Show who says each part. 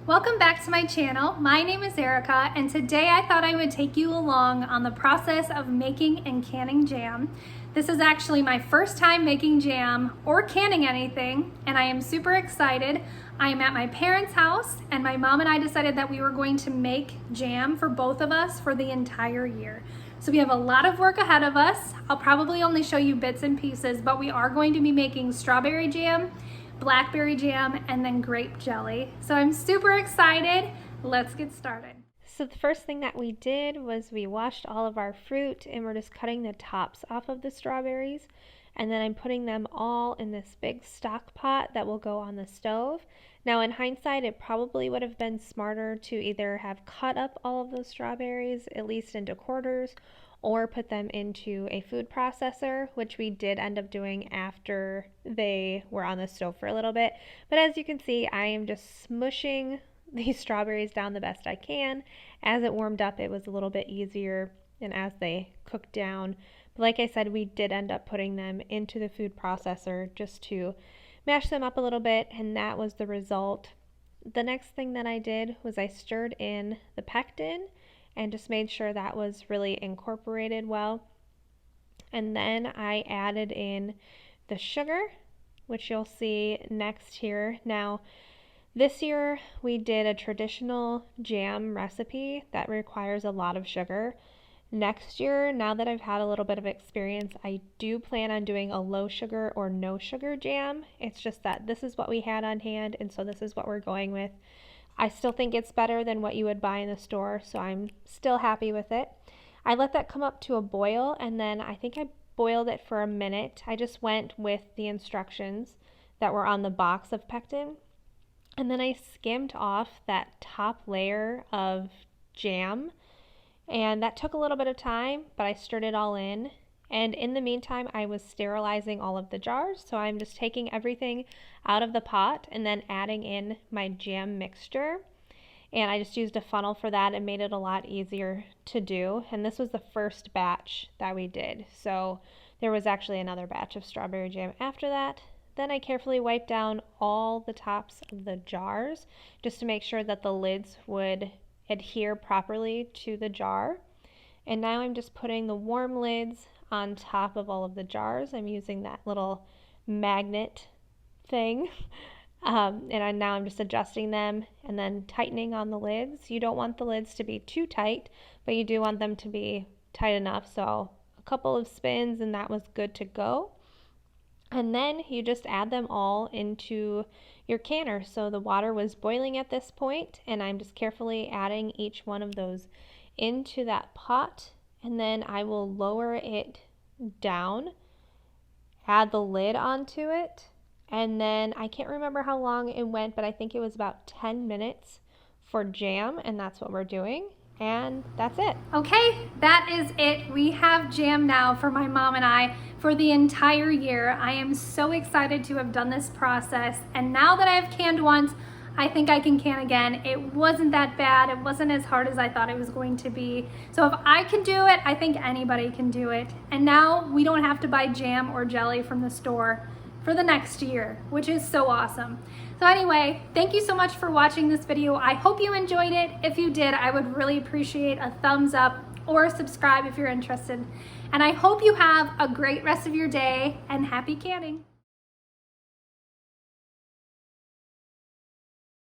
Speaker 1: Welcome back to my channel. My name is Erica, and today I thought I would take you along on the process of making and canning jam. This is actually my first time making jam or canning anything, and I am super excited. I am at my parents' house, and my mom and I decided that we were going to make jam for both of us for the entire year. So we have a lot of work ahead of us. I'll probably only show you bits and pieces, but we are going to be making strawberry jam, blackberry jam, and then grape jelly. So I'm super excited. Let's get started.
Speaker 2: So the first thing that we did was we washed all of our fruit and we're just cutting the tops off of the strawberries. And then I'm putting them all in this big stock pot that will go on the stove. Now in hindsight, it probably would have been smarter to either have cut up all of those strawberries, at least into quarters, or put them into a food processor, which we did end up doing after they were on the stove for a little bit. But as you can see, I am just smushing these strawberries down the best I can. As it warmed up, it was a little bit easier, and as they cooked down. But like I said, we did end up putting them into the food processor just to mash them up a little bit, and that was the result. The next thing that I did was I stirred in the pectin and just made sure that was really incorporated well. And then I added in the sugar, which you'll see next here. Now, this year we did a traditional jam recipe that requires a lot of sugar. Next year, now that I've had a little bit of experience, I do plan on doing a low sugar or no sugar jam. It's just that this is what we had on hand, and so this is what we're going with. I still think it's better than what you would buy in the store, so I'm still happy with it. I let that come up to a boil, and then I think I boiled it for a minute. I just went with the instructions that were on the box of pectin, and then I skimmed off that top layer of jam, and that took a little bit of time, but I stirred it all in. And in the meantime, I was sterilizing all of the jars. So I'm just taking everything out of the pot and then adding in my jam mixture. And I just used a funnel for that and made it a lot easier to do. And this was the first batch that we did. So there was actually another batch of strawberry jam after that. Then I carefully wiped down all the tops of the jars just to make sure that the lids would adhere properly to the jar. And now I'm just putting the warm lids on top of all of the jars. I'm using that little magnet thing. And now I'm just adjusting them and then tightening on the lids. You don't want the lids to be too tight, but you do want them to be tight enough. So a couple of spins and that was good to go. And then you just add them all into your canner. So the water was boiling at this point, and I'm just carefully adding each one of those into that pot, and then I will lower it down, add the lid onto it, and then I can't remember how long it went, but I think it was about 10 minutes for jam, and that's what we're doing. And that's it.
Speaker 1: Okay, that is it. We have jam now for my mom and I for the entire year. I am so excited to have done this process, and now that I've canned once, I think I can can again. It wasn't that bad. It wasn't as hard as I thought it was going to be. So if I can do it, I think anybody can do it. And now we don't have to buy jam or jelly from the store for the next year, which is so awesome. So anyway, thank you so much for watching this video. I hope you enjoyed it. If you did, I would really appreciate a thumbs up or subscribe if you're interested. And I hope you have a great rest of your day and happy canning.